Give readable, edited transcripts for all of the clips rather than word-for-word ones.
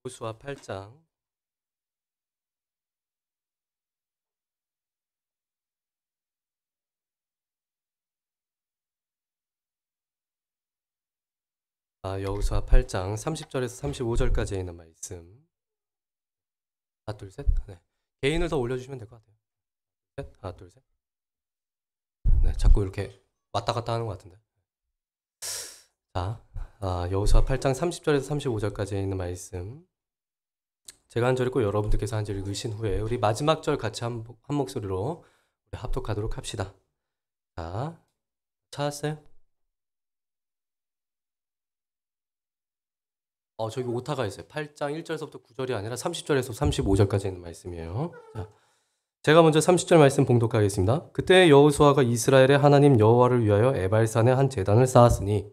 여호수아 8장 여호수아 8장 30절에서 35절까지 있는 말씀. 하나 둘 셋. 네. 개인을 더 올려주시면 될 것 같아요. 셋. 하나 둘 셋. 네, 자꾸 이렇게 왔다 갔다 하는 것 같은데. 자, 여호수아 8장 30절에서 35절까지 있는 말씀. 제가 한 절 읽고 여러분들께서 한 절 읽으신 후에 우리 마지막 절 같이 한 목소리로 우리 합독하도록 합시다. 자, 찾았어요? 저기 오타가 있어요. 8장 1절에서부터 9절이 아니라 30절에서 35절까지 있는 말씀이에요. 자, 제가 먼저 30절 말씀 봉독하겠습니다. 그때 여호수아가 이스라엘의 하나님 여호와를 위하여 에발산에 한 제단을 쌓았으니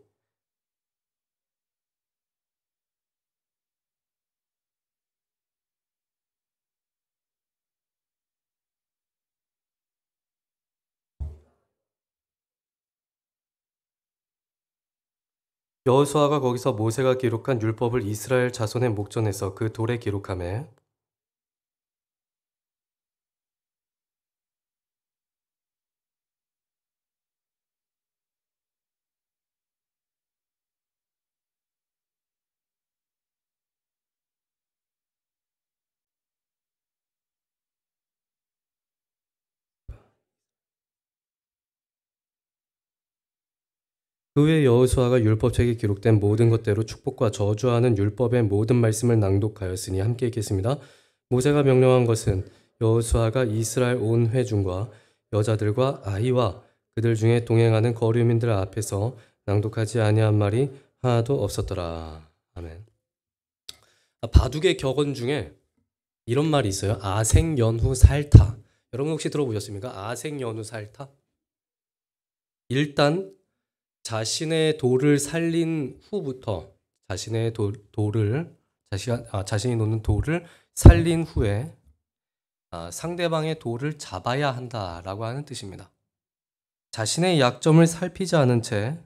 여호수아가 거기서 모세가 기록한 율법을 이스라엘 자손의 목전에서 그 돌에 기록하매 그 후에 여호수아가 율법책에 기록된 모든 것대로 축복과 저주하는 율법의 모든 말씀을 낭독하였으니 함께 읽겠습니다. 모세가 명령한 것은 여호수아가 이스라엘 온 회중과 여자들과 아이와 그들 중에 동행하는 거류민들 앞에서 낭독하지 아니한 말이 하나도 없었더라. 아멘. 바둑의 격언 중에 이런 말이 있어요. 아생연후 살타. 여러분 혹시 들어보셨습니까? 아생연후 살타? 일단 자신의 돌을 살린 후부터 자신의 자신이 놓는 돌을 살린 후에 상대방의 돌을 잡아야 한다라고 하는 뜻입니다. 자신의 약점을 살피지 않은 채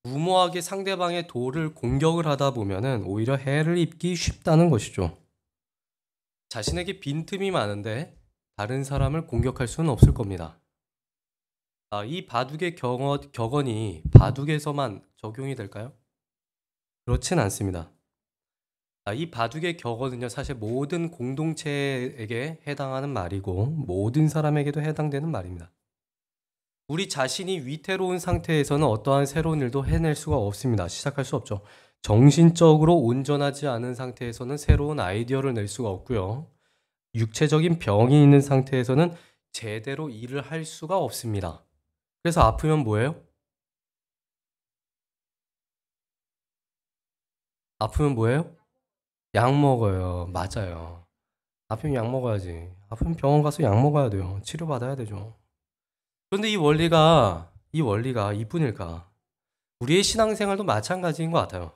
무모하게 상대방의 돌을 공격을 하다 보면은 오히려 해를 입기 쉽다는 것이죠. 자신에게 빈틈이 많은데 다른 사람을 공격할 수는 없을 겁니다. 이 바둑의 격언이 바둑에서만 적용이 될까요? 그렇진 않습니다. 이 바둑의 격언은요, 사실 모든 공동체에게 해당하는 말이고 모든 사람에게도 해당되는 말입니다. 우리 자신이 위태로운 상태에서는 어떠한 새로운 일도 해낼 수가 없습니다. 시작할 수 없죠. 정신적으로 온전하지 않은 상태에서는 새로운 아이디어를 낼 수가 없고요. 육체적인 병이 있는 상태에서는 제대로 일을 할 수가 없습니다. 그래서 아프면 뭐예요? 아프면 뭐예요? 약 먹어요. 맞아요. 아프면 약 먹어야지. 아프면 병원 가서 약 먹어야 돼요. 치료받아야 되죠. 그런데 이 원리가 이뿐일까? 우리의 신앙생활도 마찬가지인 것 같아요.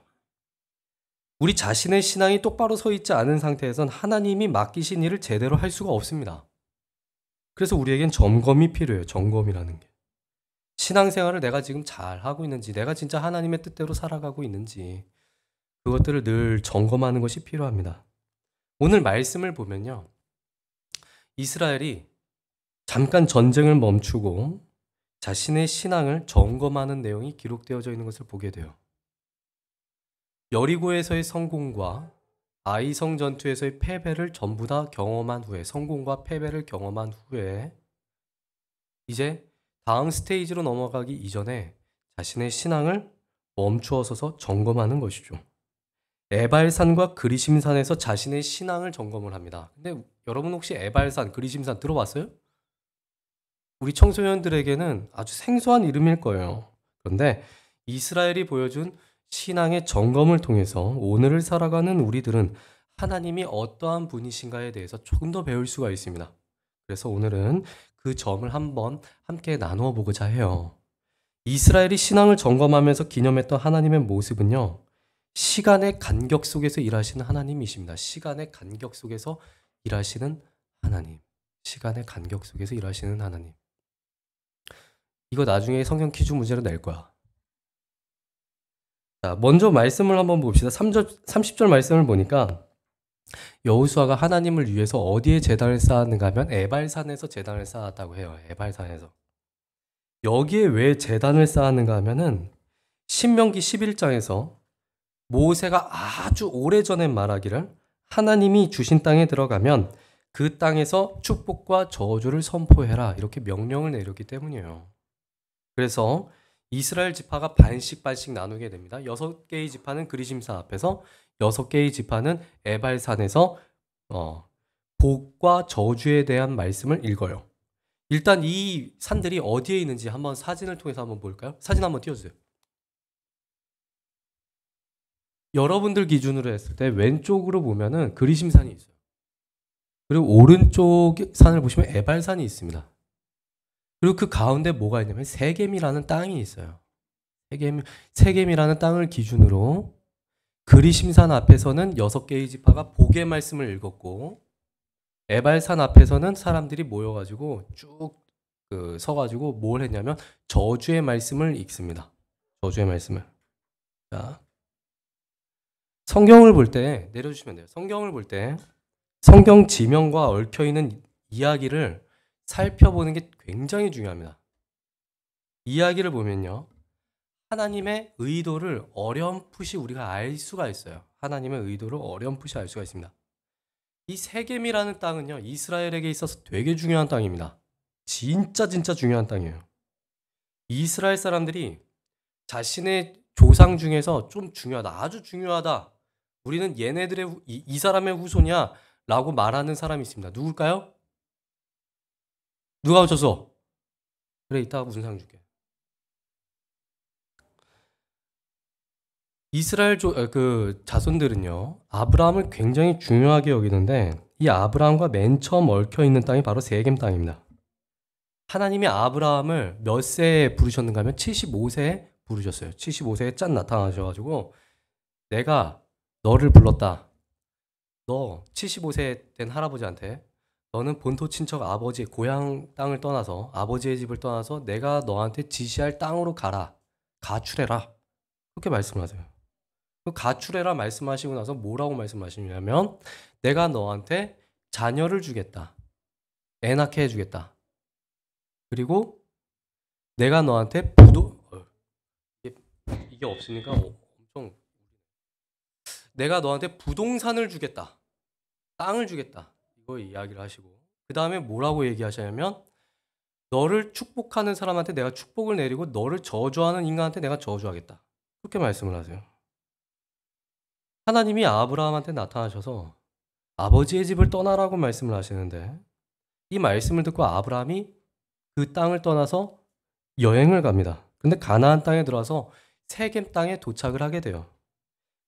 우리 자신의 신앙이 똑바로 서 있지 않은 상태에선 하나님이 맡기신 일을 제대로 할 수가 없습니다. 그래서 우리에겐 점검이 필요해요. 점검이라는 게. 신앙생활을 내가 지금 잘 하고 있는지, 내가 진짜 하나님의 뜻대로 살아가고 있는지, 그것들을 늘 점검하는 것이 필요합니다. 오늘 말씀을 보면요. 이스라엘이 잠깐 전쟁을 멈추고 자신의 신앙을 점검하는 내용이 기록되어져 있는 것을 보게 돼요. 여리고에서의 성공과 아이성 전투에서의 패배를 전부 다 경험한 후에, 성공과 패배를 경험한 후에 이제 다음 스테이지로 넘어가기 이전에 자신의 신앙을 멈추어 서서 점검하는 것이죠. 에발산과 그리심산에서 자신의 신앙을 점검을 합니다. 근데 여러분 혹시 에발산, 그리심산 들어봤어요? 우리 청소년들에게는 아주 생소한 이름일 거예요. 그런데 이스라엘이 보여준 신앙의 점검을 통해서 오늘을 살아가는 우리들은 하나님이 어떠한 분이신가에 대해서 조금 더 배울 수가 있습니다. 그래서 오늘은 그 점을 한번 함께 나누어 보고자 해요. 이스라엘이 신앙을 점검하면서 기념했던 하나님의 모습은요. 시간의 간격 속에서 일하시는 하나님이십니다. 시간의 간격 속에서 일하시는 하나님. 시간의 간격 속에서 일하시는 하나님. 이거 나중에 성경 퀴즈 문제로 낼 거야. 자, 먼저 말씀을 한번 봅시다. 30절 말씀을 보니까 여호수아가 하나님을 위해서 어디에 제단을 쌓았는가 하면 에발산에서 제단을 쌓았다고 해요. 에발산에서. 여기에 왜 제단을 쌓았는가 하면은 신명기 11장에서 모세가 아주 오래전에 말하기를 하나님이 주신 땅에 들어가면 그 땅에서 축복과 저주를 선포해라 이렇게 명령을 내렸기 때문이에요. 그래서 이스라엘 지파가 반씩 나누게 됩니다. 6개의 지파는 그리심산 앞에서 6개의 지파는 에발산에서 복과 저주에 대한 말씀을 읽어요. 일단 이 산들이 어디에 있는지 한번 사진을 통해서 한번 볼까요? 사진 한번 띄워주세요. 여러분들 기준으로 했을 때 왼쪽으로 보면은 그리심산이 있어요. 그리고 오른쪽 산을 보시면 에발산이 있습니다. 그리고 그 가운데 뭐가 있냐면 세겜이라는 땅이 있어요. 세겜이라는 땅을 기준으로 그리심산 앞에서는 6개의 지파가 복의 말씀을 읽었고 에발산 앞에서는 사람들이 모여가지고 쭉 서가지고 뭘 했냐면 저주의 말씀을 읽습니다. 저주의 말씀을. 자, 성경을 볼 때 내려주시면 돼요. 성경을 볼 때 성경 지명과 얽혀있는 이야기를 살펴보는 게 굉장히 중요합니다. 이야기를 보면요. 하나님의 의도를 어렴풋이 우리가 알 수가 있어요. 하나님의 의도를 어렴풋이 알 수가 있습니다. 이 세겜이라는 땅은요. 이스라엘에게 있어서 되게 중요한 땅입니다. 진짜 중요한 땅이에요. 이스라엘 사람들이 자신의 조상 중에서 좀 중요하다. 아주 중요하다. 우리는 얘네들의 이 사람의 후손이야 라고 말하는 사람이 있습니다. 누굴까요? 누가 맞췄어? 그래, 이따가 무슨 상 줄게. 이스라엘 자손들은요. 아브라함을 굉장히 중요하게 여기는데 이 아브라함과 맨 처음 얽혀 있는 땅이 바로 세겜 땅입니다. 하나님이 아브라함을 몇 세에 부르셨는가 하면 75세에 부르셨어요. 75세에 짠 나타나셔가지고 내가 너를 불렀다. 너 75세 된 할아버지한테 너는 본토 친척 아버지 고향 땅을 떠나서 아버지의 집을 떠나서 내가 너한테 지시할 땅으로 가라. 가출해라. 그렇게 말씀하세요. 그 가출해라 말씀하시고 나서 뭐라고 말씀하시냐면 내가 너한테 자녀를 주겠다. 애 낳게 해주겠다. 그리고 내가 너한테 이게 없으니까 엄청 내가 너한테 부동산을 주겠다. 땅을 주겠다. 이거 이야기를 하시고 그 다음에 뭐라고 얘기하시냐면 너를 축복하는 사람한테 내가 축복을 내리고 너를 저주하는 인간한테 내가 저주하겠다. 그렇게 말씀을 하세요. 하나님이 아브라함한테 나타나셔서 아버지의 집을 떠나라고 말씀을 하시는데 이 말씀을 듣고 아브라함이 그 땅을 떠나서 여행을 갑니다. 근데 가나안 땅에 들어와서 세겜 땅에 도착을 하게 돼요.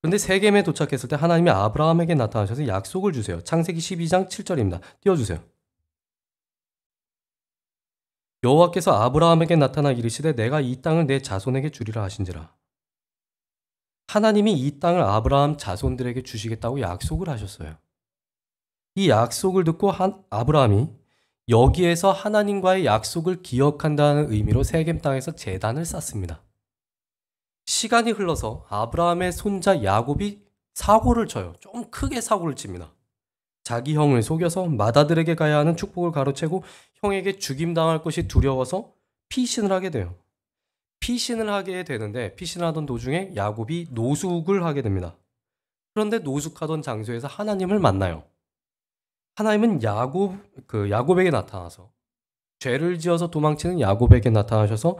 그런데 세겜에 도착했을 때 하나님이 아브라함에게 나타나셔서 약속을 주세요. 창세기 12장 7절입니다. 띄워주세요. 여호와께서 아브라함에게 나타나 이르시되 내가 이 땅을 내 자손에게 주리라 하신지라. 하나님이 이 땅을 아브라함 자손들에게 주시겠다고 약속을 하셨어요. 이 약속을 듣고 아브라함이 여기에서 하나님과의 약속을 기억한다는 의미로 세겜 땅에서 제단을 쌓습니다. 시간이 흘러서 아브라함의 손자 야곱이 사고를 쳐요. 좀 크게 사고를 칩니다. 자기 형을 속여서 맏아들에게 가야 하는 축복을 가로채고 형에게 죽임당할 것이 두려워서 피신을 하게 돼요. 피신을 하게 되는데 피신을 하던 도중에 야곱이 노숙을 하게 됩니다. 그런데 노숙하던 장소에서 하나님을 만나요. 하나님은 야곱에게 나타나서 죄를 지어서 도망치는 야곱에게 나타나셔서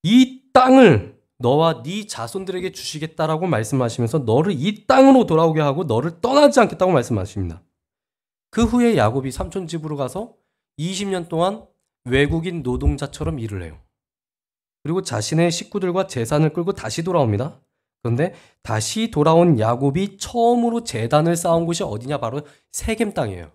이 땅을 너와 네 자손들에게 주시겠다라고 말씀하시면서 너를 이 땅으로 돌아오게 하고 너를 떠나지 않겠다고 말씀하십니다. 그 후에 야곱이 삼촌 집으로 가서 20년 동안 외국인 노동자처럼 일을 해요. 그리고 자신의 식구들과 재산을 끌고 다시 돌아옵니다. 그런데 다시 돌아온 야곱이 처음으로 제단을 쌓은 곳이 어디냐? 바로 세겜 땅이에요.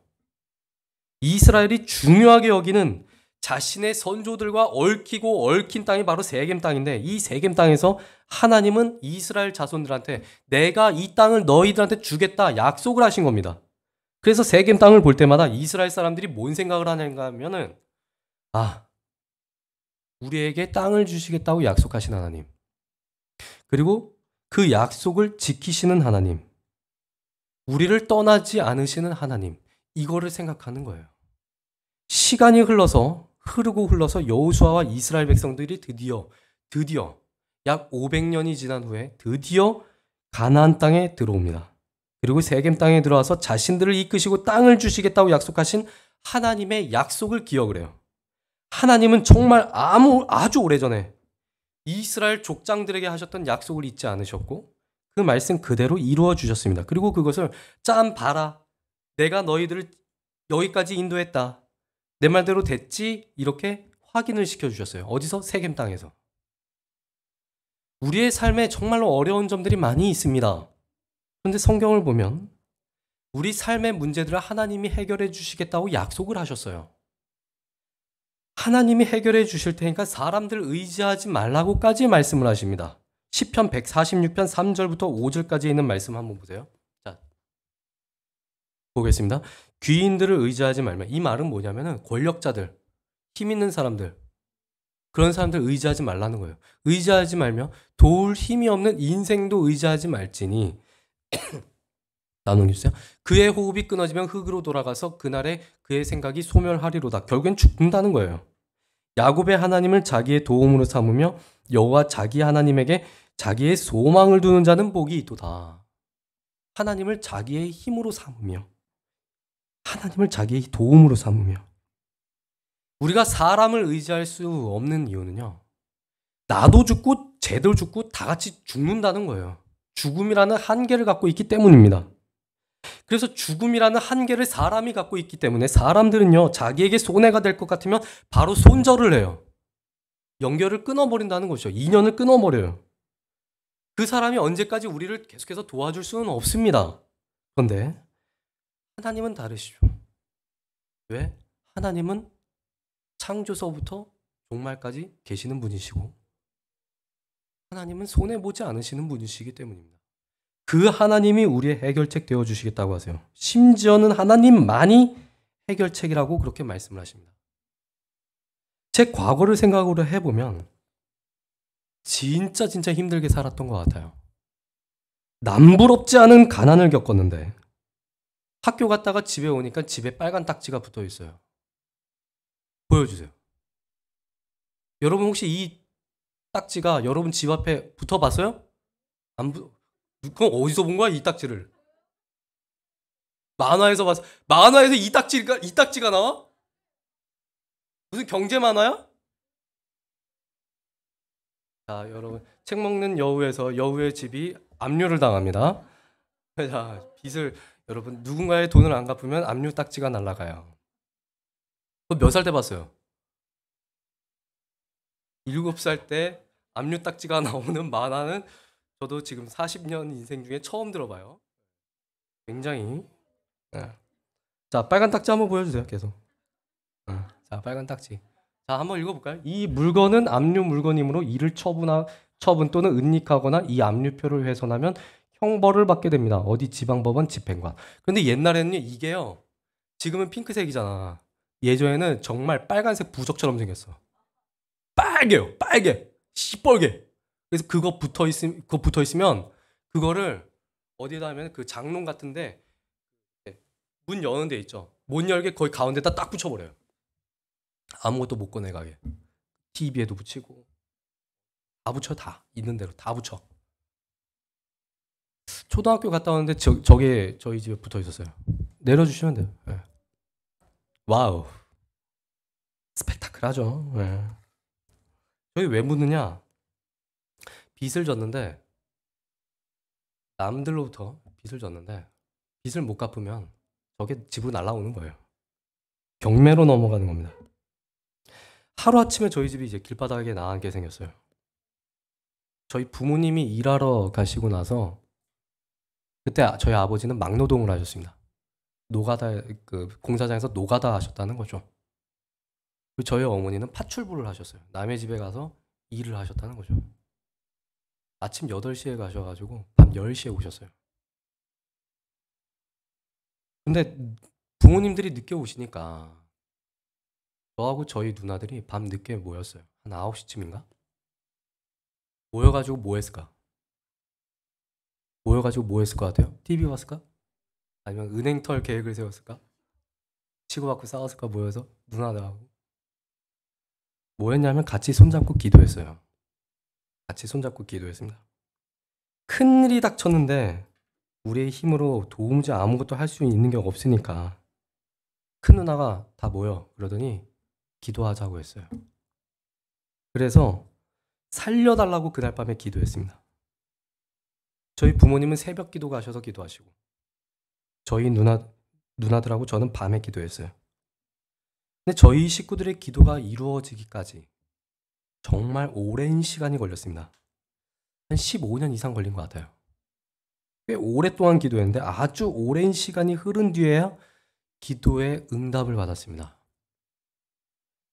이스라엘이 중요하게 여기는 자신의 선조들과 얽힌 땅이 바로 세겜 땅인데 이 세겜 땅에서 하나님은 이스라엘 자손들한테 내가 이 땅을 너희들한테 주겠다 약속을 하신 겁니다. 그래서 세겜 땅을 볼 때마다 이스라엘 사람들이 뭔 생각을 하는가 하면은 우리에게 땅을 주시겠다고 약속하신 하나님. 그리고 그 약속을 지키시는 하나님. 우리를 떠나지 않으시는 하나님, 이거를 생각하는 거예요. 시간이 흐르고 흘러서 여호수아와 이스라엘 백성들이 드디어 약 500년이 지난 후에 드디어 가나안 땅에 들어옵니다. 그리고 세겜 땅에 들어와서 자신들을 이끄시고 땅을 주시겠다고 약속하신 하나님의 약속을 기억을 해요. 하나님은 정말 아주 오래전에 이스라엘 족장들에게 하셨던 약속을 잊지 않으셨고 그 말씀 그대로 이루어 주셨습니다. 그리고 그것을 짠 봐라. 내가 너희들을 여기까지 인도했다. 내 말대로 됐지? 이렇게 확인을 시켜주셨어요. 어디서? 세겜 땅에서. 우리의 삶에 정말로 어려운 점들이 많이 있습니다. 그런데 성경을 보면 우리 삶의 문제들을 하나님이 해결해 주시겠다고 약속을 하셨어요. 하나님이 해결해 주실 테니까 사람들 의지하지 말라고까지 말씀을 하십니다. 시편 146편 3절부터 5절까지 있는 말씀 한번 보세요. 자, 보겠습니다. 귀인들을 의지하지 말며, 이 말은 뭐냐면은 권력자들, 힘 있는 사람들, 그런 사람들 의지하지 말라는 거예요. 의지하지 말며 도울 힘이 없는 인생도 의지하지 말지니 나누겠어요. 그의 호흡이 끊어지면 흙으로 돌아가서 그날에 그의 생각이 소멸하리로다. 결국엔 죽는다는 거예요. 야곱의 하나님을 자기의 도움으로 삼으며 여호와 자기 하나님에게 자기의 소망을 두는 자는 복이 있도다. 하나님을 자기의 힘으로 삼으며 하나님을 자기의 도움으로 삼으며 우리가 사람을 의지할 수 없는 이유는요. 나도 죽고 쟤도 죽고 다 같이 죽는다는 거예요. 죽음이라는 한계를 갖고 있기 때문입니다. 그래서 죽음이라는 한계를 사람이 갖고 있기 때문에 사람들은요. 자기에게 손해가 될 것 같으면 바로 손절을 해요. 연결을 끊어버린다는 거죠. 인연을 끊어버려요. 그 사람이 언제까지 우리를 계속해서 도와줄 수는 없습니다. 그런데 하나님은 다르시죠. 왜? 하나님은 창조서부터 종말까지 계시는 분이시고 하나님은 손해보지 않으시는 분이시기 때문입니다. 그 하나님이 우리의 해결책 되어주시겠다고 하세요. 심지어는 하나님만이 해결책이라고 그렇게 말씀을 하십니다. 제 과거를 생각으로 해보면 진짜 힘들게 살았던 것 같아요. 남부럽지 않은 가난을 겪었는데 학교 갔다가 집에 오니까 집에 빨간 딱지가 붙어 있어요. 보여주세요. 여러분 혹시 이 딱지가 여러분 집 앞에 붙어봤어요? 그럼 어디서 본 거야 이 딱지를? 만화에서 봤어. 만화에서 이 딱지가 나와? 무슨 경제 만화야? 자, 여러분 책 먹는 여우에서 여우의 집이 압류를 당합니다. 자, 여러분 누군가의 돈을 안 갚으면 압류 딱지가 날아가요. 몇 살 때 봤어요? 7살 때 압류 딱지가 나오는 만화는 저도 지금 40년 인생 중에 처음 들어봐요. 굉장히. 자, 빨간 딱지 한번 보여주세요. 계속. 자, 빨간 딱지. 자, 한번 읽어볼까요? 이 물건은 압류 물건이므로 이를 처분 또는 은닉하거나 이 압류표를 훼손하면 형벌을 받게 됩니다. 어디 지방법원 집행관. 그런데 옛날에는 이게요. 지금은 핑크색이잖아. 예전에는 정말 빨간색 부적처럼 생겼어. 빨개요. 빨개. 시뻘게. 그래서 그거 붙어 있으면 그거를 어디다 하면 그 장롱 같은데 문 여는 데 있죠. 못 열게 거의 가운데다 딱 붙여버려요. 아무것도 못 꺼내가게. TV에도 붙이고 다 붙여. 다 있는 대로 다 붙여. 초등학교 갔다 왔는데 저게 저희 집에 붙어 있었어요. 내려주시면 돼요. 네. 와우. 스펙타클하죠. 네. 저희 왜 묻느냐? 빚을 졌는데 남들로부터 빚을 졌는데 빚을 못 갚으면 저게 집으로 날아오는 거예요. 경매로 넘어가는 겁니다. 하루아침에 저희 집이 이제 길바닥에 나앉게 생겼어요. 저희 부모님이 일하러 가시고 나서 그때 저희 아버지는 막노동을 하셨습니다. 노가다 공사장에서 노가다 하셨다는 거죠. 그리고 저희 어머니는 파출부를 하셨어요. 남의 집에 가서 일을 하셨다는 거죠. 아침 8시에 가셔가지고 밤 10시에 오셨어요. 근데 부모님들이 늦게 오시니까 저하고 저희 누나들이 밤 늦게 모였어요. 한 9시쯤인가? 모여가지고 뭐 했을까? 모여가지고 뭐 했을 것 같아요? TV 봤을까? 아니면 은행털 계획을 세웠을까? 치고받고 싸웠을까 모여서 누나들하고. 뭐였냐면 같이 손잡고 기도했어요. 같이 손잡고 기도했습니다. 큰일이 닥쳤는데 우리의 힘으로 도무지 아무것도 할 수 있는 게 없으니까 큰 누나가 다 모여 그러더니 기도하자고 했어요. 그래서 살려달라고 그날 밤에 기도했습니다. 저희 부모님은 새벽 기도 가셔서 기도하시고 저희 누나들하고 저는 밤에 기도했어요. 근데 저희 식구들의 기도가 이루어지기까지 정말 오랜 시간이 걸렸습니다. 한 15년 이상 걸린 것 같아요. 꽤 오랫동안 기도했는데 아주 오랜 시간이 흐른 뒤에야 기도의 응답을 받았습니다.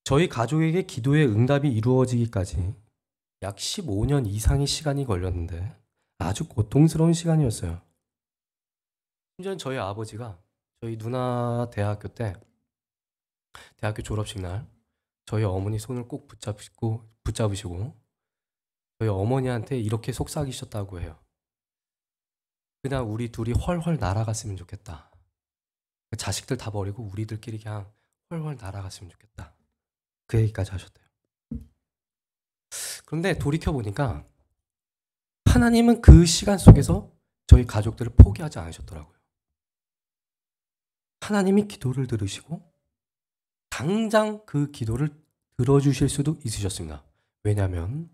저희 가족에게 기도의 응답이 이루어지기까지 약 15년 이상의 시간이 걸렸는데 아주 고통스러운 시간이었어요. 심지어 저희 아버지가 저희 누나 대학교 때 대학교 졸업식 날 저희 어머니 손을 꼭 붙잡으시고 저희 어머니한테 이렇게 속삭이셨다고 해요. 그냥 우리 둘이 훨훨 날아갔으면 좋겠다. 자식들 다 버리고 우리들끼리 그냥 훨훨 날아갔으면 좋겠다. 그 얘기까지 하셨대요. 그런데 돌이켜보니까 하나님은 그 시간 속에서 저희 가족들을 포기하지 않으셨더라고요. 하나님이 기도를 들으시고 당장 그 기도를 들어주실 수도 있으셨습니다. 왜냐하면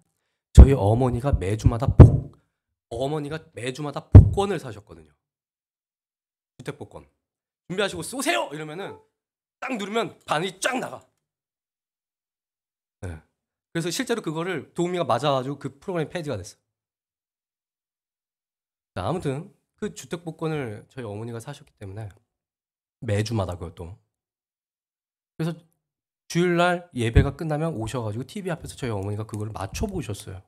저희 어머니가 매주마다 복권을 사셨거든요. 주택복권. 준비하시고 쏘세요! 이러면은 딱 누르면 반이 쫙 나가. 네. 그래서 실제로 그거를 도우미가 맞아가지고 그 프로그램이 폐지가 됐어요. 아무튼 그 주택복권을 저희 어머니가 사셨기 때문에 매주마다 그것도. 그래서 주일날 예배가 끝나면 오셔가지고 TV 앞에서 저희 어머니가 그걸 맞춰보셨어요.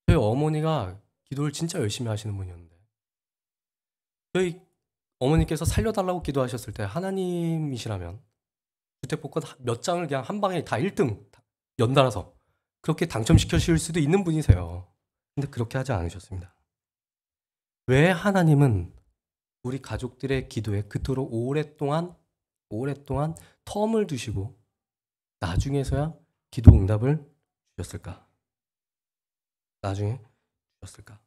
저희 어머니가 기도를 진짜 열심히 하시는 분이었는데 저희 어머니께서 살려달라고 기도하셨을 때 하나님이시라면 주택복권 몇 장을 그냥 한 방에 다 1등 연달아서 그렇게 당첨시켜주실 수도 있는 분이세요. 근데 그렇게 하지 않으셨습니다. 왜 하나님은 우리 가족들의 기도에 그토록 오랫동안 텀을 두시고 나중에서야 기도 응답을 주셨을까? 나중에 주셨을까?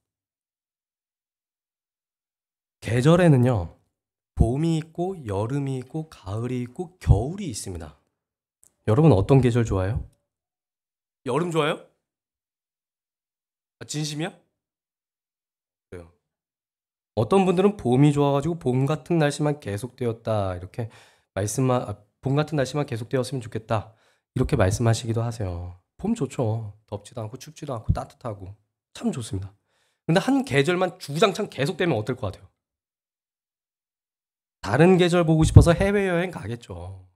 계절에는요, 봄이 있고 여름이 있고 가을이 있고 겨울이 있습니다. 여러분 어떤 계절 좋아해요? 여름 좋아해요? 진심이야? 그래요. 어떤 분들은 봄이 좋아가지고 봄 같은 날씨만 계속되었다 이렇게 봄 같은 날씨만 계속되었으면 좋겠다 이렇게 말씀하시기도 하세요. 봄 좋죠. 덥지도 않고 춥지도 않고 따뜻하고 참 좋습니다. 근데 한 계절만 주구장창 계속되면 어떨 것 같아요? 다른 계절 보고 싶어서 해외여행 가겠죠.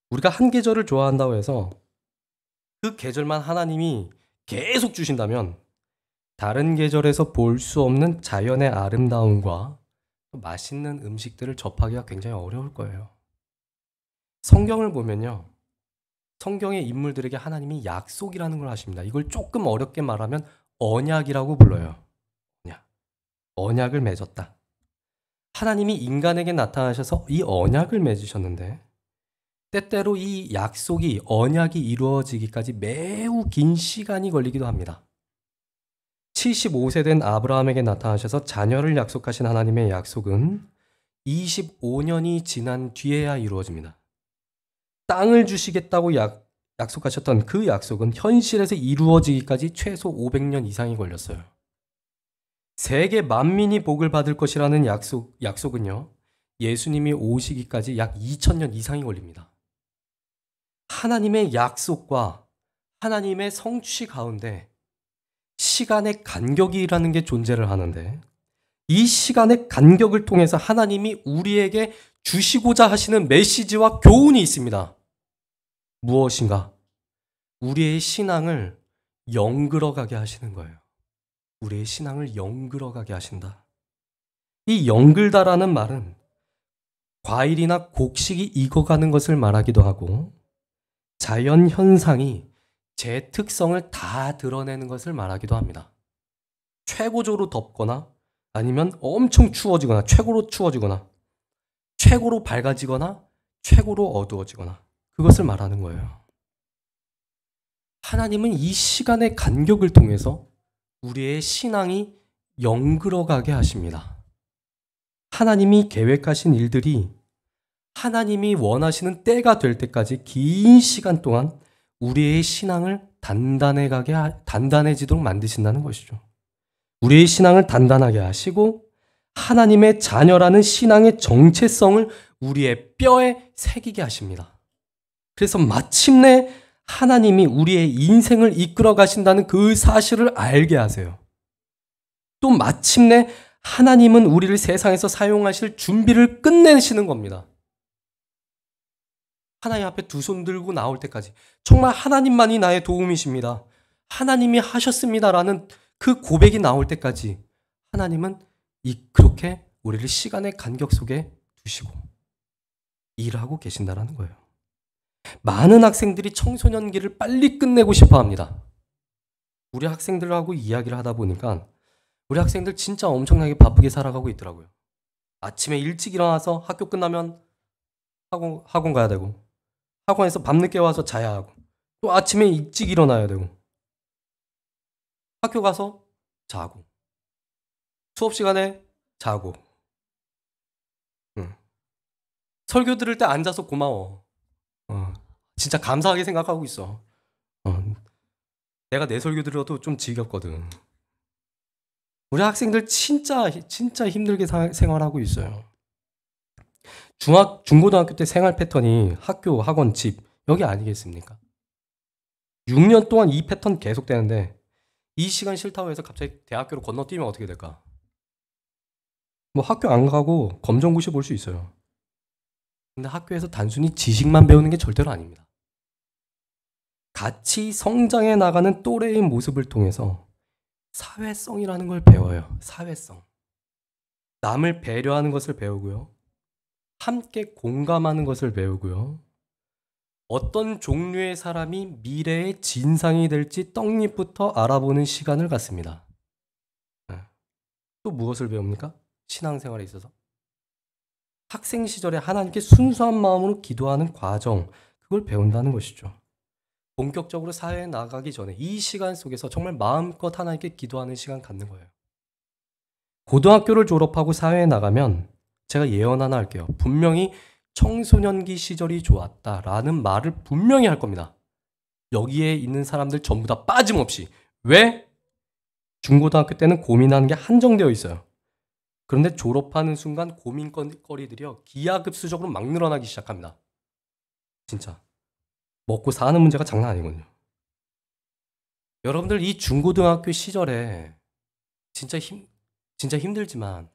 우리가 한 계절을 좋아한다고 해서 그 계절만 하나님이 계속 주신다면 다른 계절에서 볼 수 없는 자연의 아름다움과 맛있는 음식들을 접하기가 굉장히 어려울 거예요. 성경을 보면요. 성경의 인물들에게 하나님이 약속이라는 걸 하십니다. 이걸 조금 어렵게 말하면 언약이라고 불러요. 언약을 맺었다. 하나님이 인간에게 나타나셔서 이 언약을 맺으셨는데 때때로 이 약속이 언약이 이루어지기까지 매우 긴 시간이 걸리기도 합니다. 75세 된 아브라함에게 나타나셔서 자녀를 약속하신 하나님의 약속은 25년이 지난 뒤에야 이루어집니다. 땅을 주시겠다고 약속하셨던 그 약속은 현실에서 이루어지기까지 최소 500년 이상이 걸렸어요. 세계 만민이 복을 받을 것이라는 약속은요. 예수님이 오시기까지 약 2000년 이상이 걸립니다. 하나님의 약속과 하나님의 성취 가운데 시간의 간격이라는 게 존재를 하는데 이 시간의 간격을 통해서 하나님이 우리에게 주시고자 하시는 메시지와 교훈이 있습니다. 무엇인가? 우리의 신앙을 영글어가게 하시는 거예요. 우리의 신앙을 영글어가게 하신다. 이 영글다라는 말은 과일이나 곡식이 익어가는 것을 말하기도 하고 자연 현상이 제 특성을 다 드러내는 것을 말하기도 합니다. 최고조로 덥거나 아니면 엄청 추워지거나 최고로 추워지거나 최고로 밝아지거나 최고로 어두워지거나 그것을 말하는 거예요. 하나님은 이 시간의 간격을 통해서 우리의 신앙이 영글어가게 하십니다. 하나님이 계획하신 일들이 하나님이 원하시는 때가 될 때까지 긴 시간 동안 우리의 신앙을 단단해지도록 만드신다는 것이죠. 우리의 신앙을 단단하게 하시고 하나님의 자녀라는 신앙의 정체성을 우리의 뼈에 새기게 하십니다. 그래서 마침내 하나님이 우리의 인생을 이끌어 가신다는 그 사실을 알게 하세요. 또 마침내 하나님은 우리를 세상에서 사용하실 준비를 끝내시는 겁니다. 하나님 앞에 두 손 들고 나올 때까지 정말 하나님만이 나의 도움이십니다. 하나님이 하셨습니다라는 그 고백이 나올 때까지 하나님은 그렇게 우리를 시간의 간격 속에 두시고 일하고 계신다라는 거예요. 많은 학생들이 청소년기를 빨리 끝내고 싶어 합니다. 우리 학생들하고 이야기를 하다 보니까 우리 학생들 진짜 엄청나게 바쁘게 살아가고 있더라고요. 아침에 일찍 일어나서 학교 끝나면 학원 가야 되고 학원에서 밤늦게 와서 자야 하고 또 아침에 일찍 일어나야 되고 학교 가서 자고 수업 시간에 자고 설교 들을 때 앉아서 고마워. 진짜 감사하게 생각하고 있어. 내가 내 설교 들어도 좀 지겹거든. 우리 학생들 진짜 힘들게 생활하고 있어요. 중고등학교 때 생활 패턴이 학교, 학원, 집 여기 아니겠습니까? 6년 동안 이 패턴 계속되는데 이 시간 싫다고 해서 갑자기 대학교로 건너뛰면 어떻게 될까? 뭐 학교 안 가고 검정고시 볼 수 있어요. 근데 학교에서 단순히 지식만 배우는 게 절대로 아닙니다. 같이 성장해 나가는 또래의 모습을 통해서 사회성이라는 걸 배워요. 사회성. 남을 배려하는 것을 배우고요. 함께 공감하는 것을 배우고요. 어떤 종류의 사람이 미래의 진상이 될지 떡잎부터 알아보는 시간을 갖습니다. 또 무엇을 배웁니까? 신앙생활에 있어서. 학생 시절에 하나님께 순수한 마음으로 기도하는 과정, 그걸 배운다는 것이죠. 본격적으로 사회에 나가기 전에 이 시간 속에서 정말 마음껏 하나님께 기도하는 시간 갖는 거예요. 고등학교를 졸업하고 사회에 나가면 제가 예언 하나 할게요. 분명히 청소년기 시절이 좋았다라는 말을 분명히 할 겁니다. 여기에 있는 사람들 전부 다 빠짐없이. 왜? 중고등학교 때는 고민하는 게 한정되어 있어요. 그런데 졸업하는 순간 고민거리들이요 기하급수적으로 막 늘어나기 시작합니다. 진짜 먹고 사는 문제가 장난 아니거든요. 여러분들 이 중고등학교 시절에 진짜 힘들지만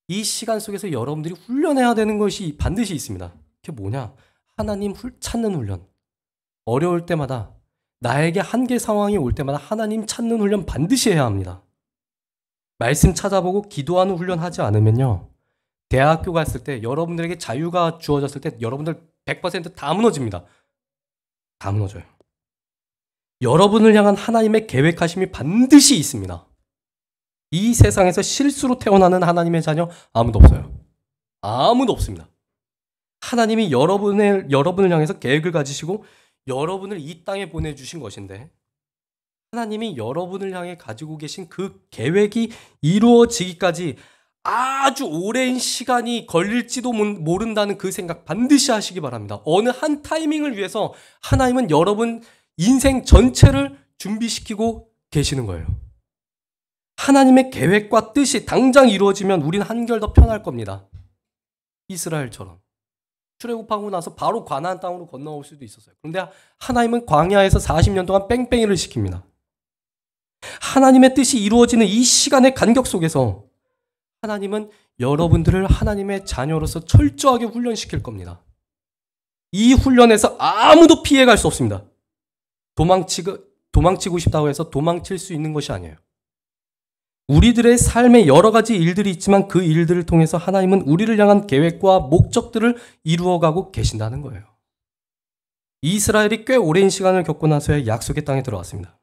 이 시간 속에서 여러분들이 훈련해야 되는 것이 반드시 있습니다. 그게 뭐냐? 하나님 찾는 훈련. 어려울 때마다 나에게 한계 상황이 올 때마다 하나님 찾는 훈련 반드시 해야 합니다. 말씀 찾아보고 기도하는 훈련 하지 않으면요. 대학교 갔을 때 여러분들에게 자유가 주어졌을 때 여러분들 100% 다 무너집니다. 다 무너져요. 여러분을 향한 하나님의 계획하심이 반드시 있습니다. 이 세상에서 실수로 태어나는 하나님의 자녀 아무도 없어요. 아무도 없습니다. 하나님이 여러분을 향해서 계획을 가지시고 여러분을 이 땅에 보내주신 것인데 하나님이 여러분을 향해 가지고 계신 그 계획이 이루어지기까지 아주 오랜 시간이 걸릴지도 모른다는 그 생각 반드시 하시기 바랍니다. 어느 한 타이밍을 위해서 하나님은 여러분 인생 전체를 준비시키고 계시는 거예요. 하나님의 계획과 뜻이 당장 이루어지면 우린 한결 더 편할 겁니다. 이스라엘처럼. 출애굽하고 나서 바로 가나안 땅으로 건너올 수도 있었어요. 그런데 하나님은 광야에서 40년 동안 뺑뺑이를 시킵니다. 하나님의 뜻이 이루어지는 이 시간의 간격 속에서 하나님은 여러분들을 하나님의 자녀로서 철저하게 훈련시킬 겁니다. 이 훈련에서 아무도 피해갈 수 없습니다. 도망치고 싶다고 해서 도망칠 수 있는 것이 아니에요. 우리들의 삶에 여러 가지 일들이 있지만 그 일들을 통해서 하나님은 우리를 향한 계획과 목적들을 이루어가고 계신다는 거예요. 이스라엘이 꽤 오랜 시간을 겪고 나서야 약속의 땅에 들어왔습니다.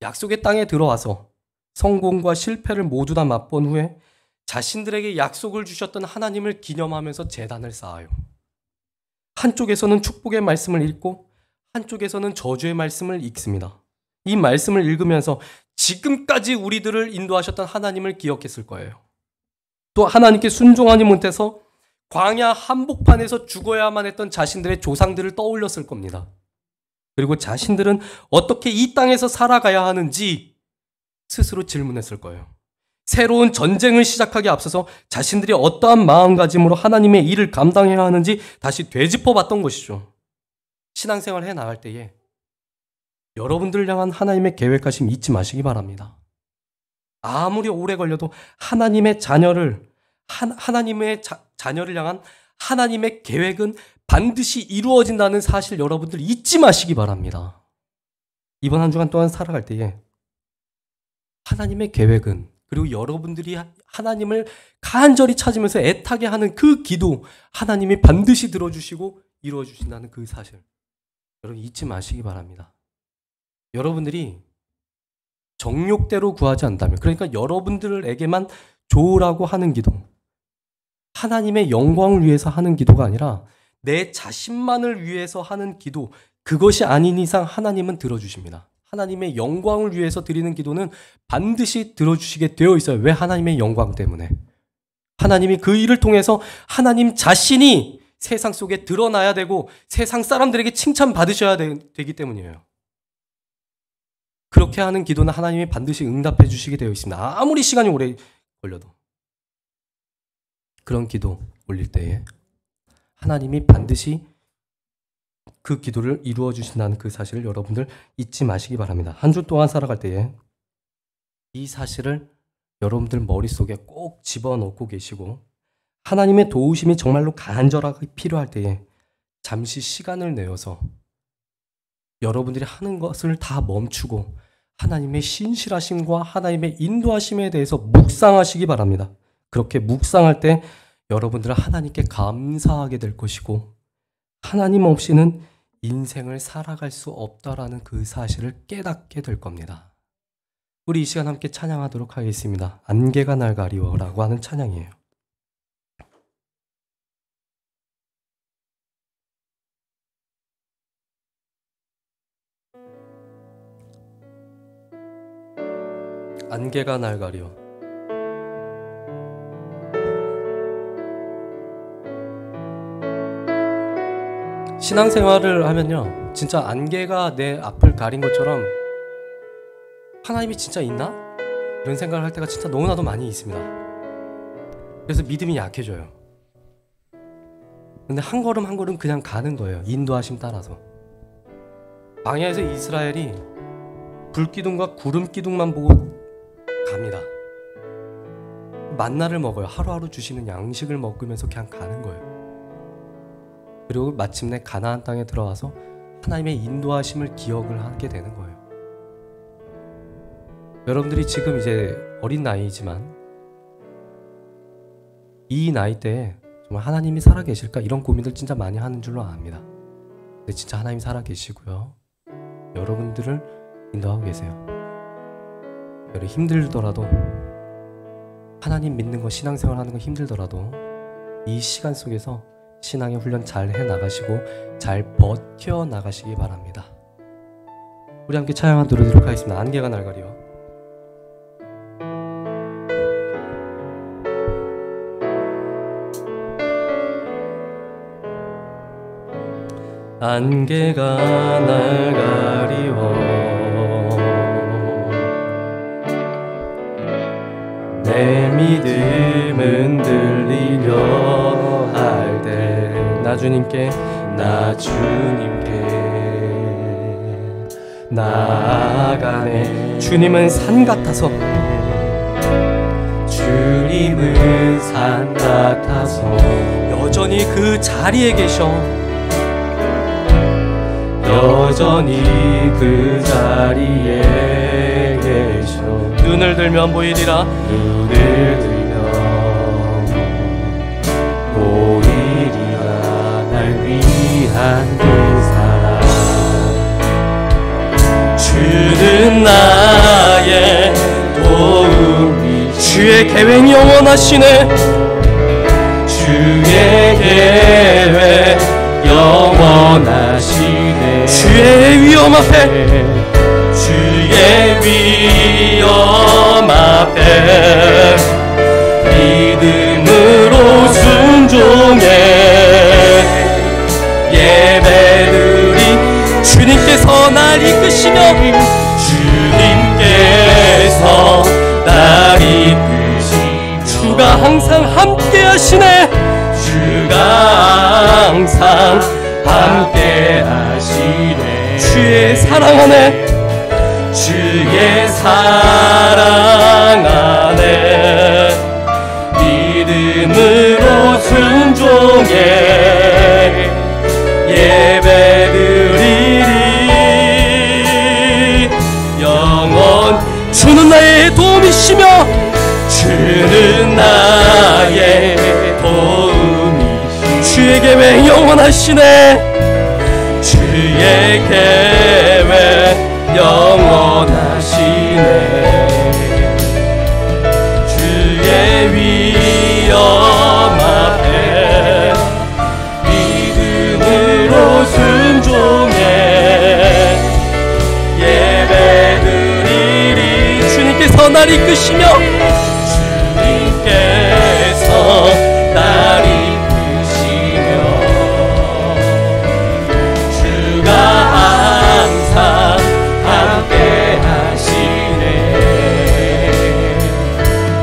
약속의 땅에 들어와서 성공과 실패를 모두 다 맛본 후에 자신들에게 약속을 주셨던 하나님을 기념하면서 제단을 쌓아요. 한쪽에서는 축복의 말씀을 읽고 한쪽에서는 저주의 말씀을 읽습니다. 이 말씀을 읽으면서 지금까지 우리들을 인도하셨던 하나님을 기억했을 거예요. 또 하나님께 순종하지 못해서 광야 한복판에서 죽어야만 했던 자신들의 조상들을 떠올렸을 겁니다. 그리고 자신들은 어떻게 이 땅에서 살아가야 하는지 스스로 질문했을 거예요. 새로운 전쟁을 시작하기에 앞서서 자신들이 어떠한 마음가짐으로 하나님의 일을 감당해야 하는지 다시 되짚어봤던 것이죠. 신앙생활 해 나갈 때에 여러분들을 향한 하나님의 계획하심 잊지 마시기 바랍니다. 아무리 오래 걸려도 하나님의 자녀를 향한 하나님의 계획은 반드시 이루어진다는 사실 여러분들 잊지 마시기 바랍니다. 이번 한 주간 동안 살아갈 때에 하나님의 계획은, 그리고 여러분들이 하나님을 간절히 찾으면서 애타게 하는 그 기도, 하나님이 반드시 들어주시고 이루어주신다는 그 사실 여러분 잊지 마시기 바랍니다. 여러분들이 정욕대로 구하지 않다면, 그러니까 여러분들에게만 좋으라고 하는 기도, 하나님의 영광을 위해서 하는 기도가 아니라 내 자신만을 위해서 하는 기도, 그것이 아닌 이상 하나님은 들어주십니다. 하나님의 영광을 위해서 드리는 기도는 반드시 들어주시게 되어 있어요. 왜? 하나님의 영광 때문에. 하나님이 그 일을 통해서 하나님 자신이 세상 속에 드러나야 되고 세상 사람들에게 칭찬받으셔야 되기 때문이에요. 그렇게 하는 기도는 하나님이 반드시 응답해 주시게 되어 있습니다. 아무리 시간이 오래 걸려도. 그런 기도 올릴 때에 하나님이 반드시 그 기도를 이루어 주신다는 그 사실을 여러분들 잊지 마시기 바랍니다. 한 주 동안 살아갈 때에 이 사실을 여러분들 머릿속에 꼭 집어넣고 계시고, 하나님의 도우심이 정말로 간절하게 필요할 때에 잠시 시간을 내어서 여러분들이 하는 것을 다 멈추고 하나님의 신실하심과 하나님의 인도하심에 대해서 묵상하시기 바랍니다. 그렇게 묵상할 때 여러분들은 하나님께 감사하게 될 것이고, 하나님 없이는 인생을 살아갈 수 없다라는 그 사실을 깨닫게 될 겁니다. 우리 이 시간 함께 찬양하도록 하겠습니다. 안개가 날 가리워라고 하는 찬양이에요. 안개가 날 가리워. 신앙생활을 하면요, 진짜 안개가 내 앞을 가린 것처럼 하나님이 진짜 있나? 이런 생각을 할 때가 진짜 너무나도 많이 있습니다. 그래서 믿음이 약해져요. 근데 한 걸음 한 걸음 그냥 가는 거예요. 인도하심 따라서. 광야에서 이스라엘이 불기둥과 구름기둥만 보고 갑니다. 만나를 먹어요. 하루하루 주시는 양식을 먹으면서 그냥 가는 거예요. 그리고 마침내 가나안 땅에 들어와서 하나님의 인도하심을 기억을 하게 되는 거예요. 여러분들이 지금 이제 어린 나이지만 이 나이 때에 정말 하나님이 살아계실까? 이런 고민들 진짜 많이 하는 줄로 압니다. 근데 진짜 하나님이 살아계시고요, 여러분들을 인도하고 계세요. 여러분 힘들더라도, 하나님 믿는 거, 신앙생활 하는 거 힘들더라도 이 시간 속에서 신앙의 훈련 잘 해나가시고 잘 버텨나가시기 바랍니다. 우리 함께 찬양 드리도록 하겠습니다. 안개가 날 가리워. 안개가 날 가리워 내 믿음은 들리려 할 때 나 주님께 나아가네. 주님은 산 같아서, 주님은 산 같아서 여전히 그 자리에 계셔. 여전히 그 자리에 계셔. 눈을 들면 보이리라. 눈을 들면 보이리라. 날 위한 그 사랑. 주는 나의 주의 계획 영원하시네. 주의 계획 영원하시네. 주의 위엄 앞에, 주의 위엄 앞에 믿음으로 순종해 예배드리. 주님께서 날 이끄시며, 주님께서 날 이끄시며 주가 항상 함께 하시네. 주가 항상 함께 하시네. 주의 사랑 안에, 주의 사랑 안에 믿음으로 순종해 예배드리리. 영원. 주는 나의 도움이시며, 주는 나의 도움이시며 주의 계획 영원하시네. 주의 계획 영원하시네. 주의 위엄 앞에 믿음으로 순종해 예배드리리. 주님께서 날 이끄시며, 주님께서 날 이끄시며 주가 항상 함께 하시네.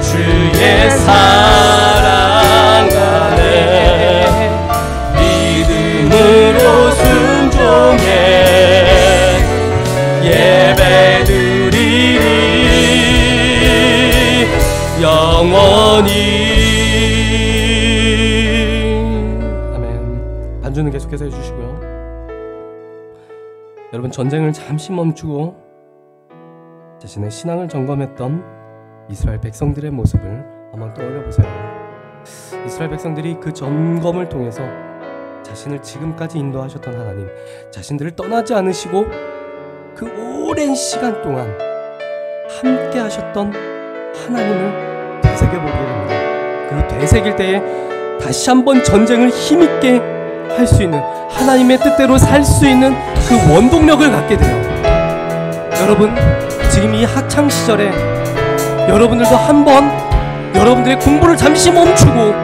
주의 사랑 안에 믿음으로 순종해 예배드리리. 영원히. 아멘. 반주는 계속해서 해주시고요. 여러분, 전쟁을 잠시 멈추고 자신의 신앙을 점검했던 이스라엘 백성들의 모습을 한번 떠올려 보세요. 이스라엘 백성들이 그 점검을 통해서 자신을 지금까지 인도하셨던 하나님, 자신들을 떠나지 않으시고 그 오랜 시간 동안 함께 하셨던 하나님을 되새겨보게 됩니다. 그리고 되새길 때에 다시 한번 전쟁을 힘있게 할 수 있는, 하나님의 뜻대로 살 수 있는 그 원동력을 갖게 돼요. 여러분, 지금 이 학창시절에 여러분들도 한번 여러분들의 공부를 잠시 멈추고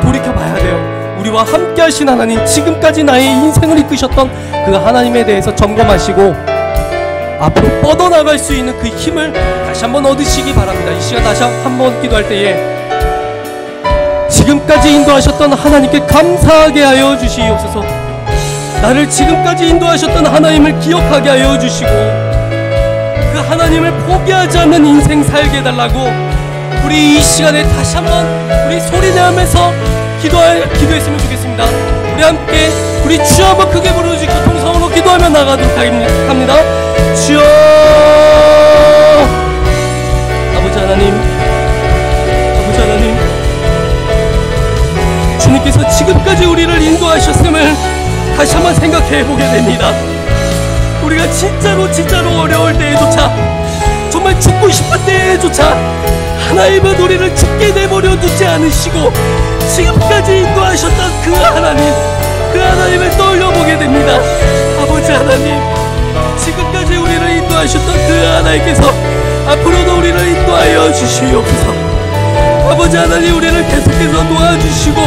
돌이켜봐야 돼요. 우리와 함께 하신 하나님, 지금까지 나의 인생을 이끄셨던 그 하나님에 대해서 점검하시고 앞으로 뻗어나갈 수 있는 그 힘을 다시 한번 얻으시기 바랍니다. 이 시간 다시 한번 기도할 때에 지금까지 인도하셨던 하나님께 감사하게 하여 주시옵소서. 나를 지금까지 인도하셨던 하나님을 기억하게 하여 주시고 그 하나님을 포기하지 않는 인생 살게 해달라고 우리 이 시간에 다시 한번 우리 소리내면서 기도했으면 좋겠습니다. 우리 함께 우리 주여 한번 크게 부르짖고 통성으로 기도하며 나가도록 합니다. 주여, 아버지 하나님, 아버지 하나님, 주님께서 지금까지 우리를 인도하셨음을 다시 한번 생각해보게 됩니다. 우리가 진짜로 어려울 때에조차, 정말 죽고 싶은 때에조차 하나님은 우리를 죽게 내버려 두지 않으시고 지금까지 인도하셨던 그 하나님을 떠올려보게 됩니다. 아버지 하나님, 지금까지 우리를 인도하셨던 그 하나님께서 앞으로도 우리를 인도하여 주시옵소서. 아버지 하나님, 우리를 계속해서 도와주시고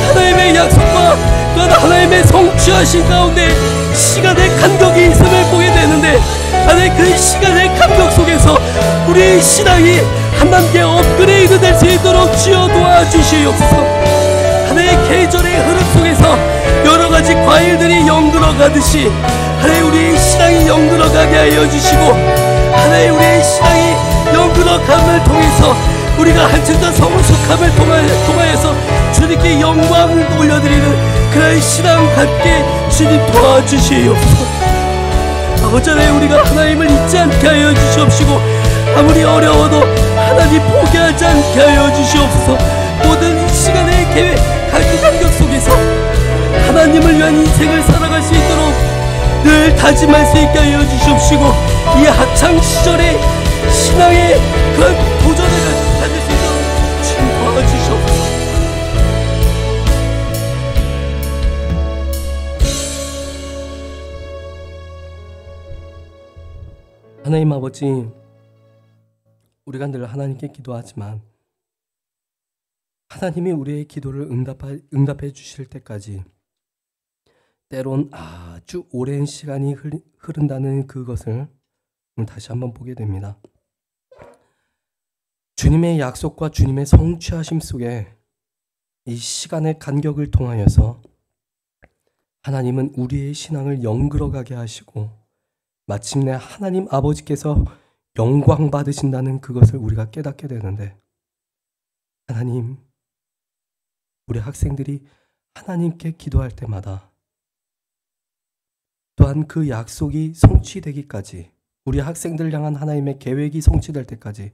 하나님의 약속과 또한 하나님의 성취하신 가운데 시간의 간격이 있음을 보게 되는데, 하나님 그 시간의 간격 속에서 우리의 신앙이 한 단계 업그레이드 될 수 있도록 주여 도와주시옵소서. 하나님의 계절의 흐름 속에서 여러 가지 과일들이 영들어 가듯이 하나님 우리의 신앙이 영들어 가게 하여 주시고, 하나님 우리의 신앙이 영들어 감을 통해서 우리가 한층 더 성숙함을 통하여서 주님께 영광을 올려드리는 그런 신앙 갖게 주님 도와주시옵소서. 아버지 하나님, 우리가 하나님을 잊지 않게 하여 주시옵시고 아무리 어려워도 하나님 포기하지 않게 하여 주시옵소서. 모든 시간의 계획 간격 속에서 하나님을 위한 인생을 살아갈 수 있도록 늘 다짐할 수 있게 하여 주시옵시고, 이 학창시절의 신앙의 그런 도전을 가질 수 하나님 아버지, 우리가 늘 하나님께 기도하지만 하나님이 우리의 기도를 응답해 주실 때까지 때론 아주 오랜 시간이 흐른다는 그것을 오늘 다시 한번 보게 됩니다. 주님의 약속과 주님의 성취하심 속에 이 시간의 간격을 통하여서 하나님은 우리의 신앙을 영글어가게 하시고 마침내 하나님 아버지께서 영광 받으신다는 그것을 우리가 깨닫게 되는데, 하나님, 우리 학생들이 하나님께 기도할 때마다 또한 그 약속이 성취되기까지, 우리 학생들 향한 하나님의 계획이 성취될 때까지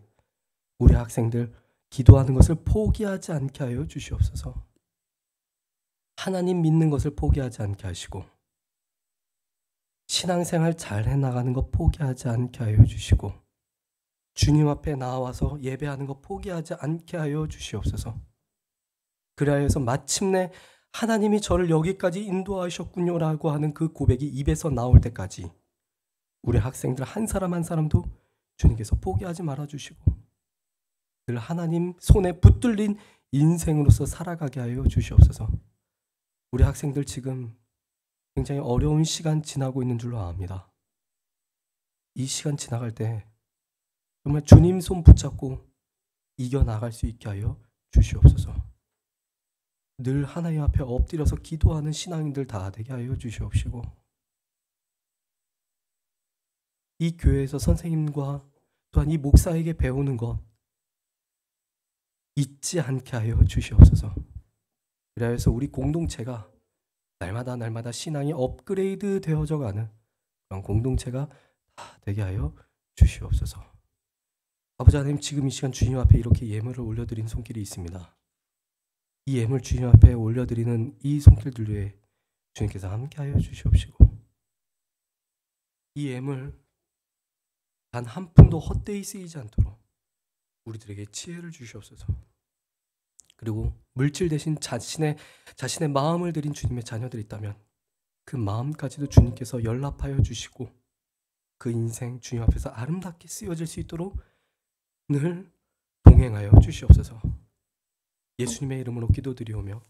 우리 학생들 기도하는 것을 포기하지 않게 하여 주시옵소서. 하나님 믿는 것을 포기하지 않게 하시고 신앙생활 잘 해나가는 것 포기하지 않게 하여 주시고 주님 앞에 나와서 예배하는 것 포기하지 않게 하여 주시옵소서. 그리하여서 마침내 하나님이 저를 여기까지 인도하셨군요 라고 하는 그 고백이 입에서 나올 때까지 우리 학생들 한 사람 한 사람도 주님께서 포기하지 말아주시고 늘 하나님 손에 붙들린 인생으로서 살아가게 하여 주시옵소서. 우리 학생들 지금 굉장히 어려운 시간 지나고 있는 줄로 압니다. 이 시간 지나갈 때 정말 주님 손 붙잡고 이겨나갈 수 있게 하여 주시옵소서. 늘 하나님 앞에 엎드려서 기도하는 신앙인들 다 되게 하여 주시옵시고 이 교회에서 선생님과 또한 이 목사에게 배우는 것 잊지 않게 하여 주시옵소서. 그래서 우리 공동체가 날마다 신앙이 업그레이드 되어져 가는 그런 공동체가 다 되게 하여 주시옵소서. 아버지 하나님, 지금 이 시간 주님 앞에 이렇게 예물을 올려드린 손길이 있습니다. 이 예물 주님 앞에 올려드리는 이 손길들 위에 주님께서 함께하여 주시옵시고 이 예물 단 한 푼도 헛되이 쓰이지 않도록 우리들에게 지혜를 주시옵소서. 그리고 물질 대신 자신의 마음을 드린 주님의 자녀들이 있다면 그 마음까지도 주님께서 연락하여 주시고 그 인생 주님 앞에서 아름답게 쓰여질 수 있도록 늘 동행하여 주시옵소서. 예수님의 이름으로 기도드리오며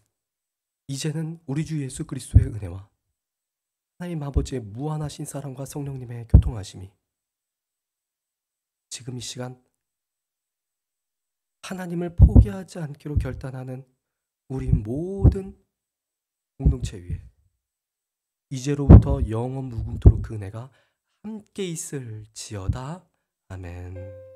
이제는 우리 주 예수 그리스도의 은혜와 하나님 아버지의 무한하신 사랑과 성령님의 교통하심이 지금 이 시간 하나님을 포기하지 않기로 결단하는 우리 모든 공동체 위에 이제로부터 영원 무궁토록 그 은혜가 함께 있을지어다. 아멘.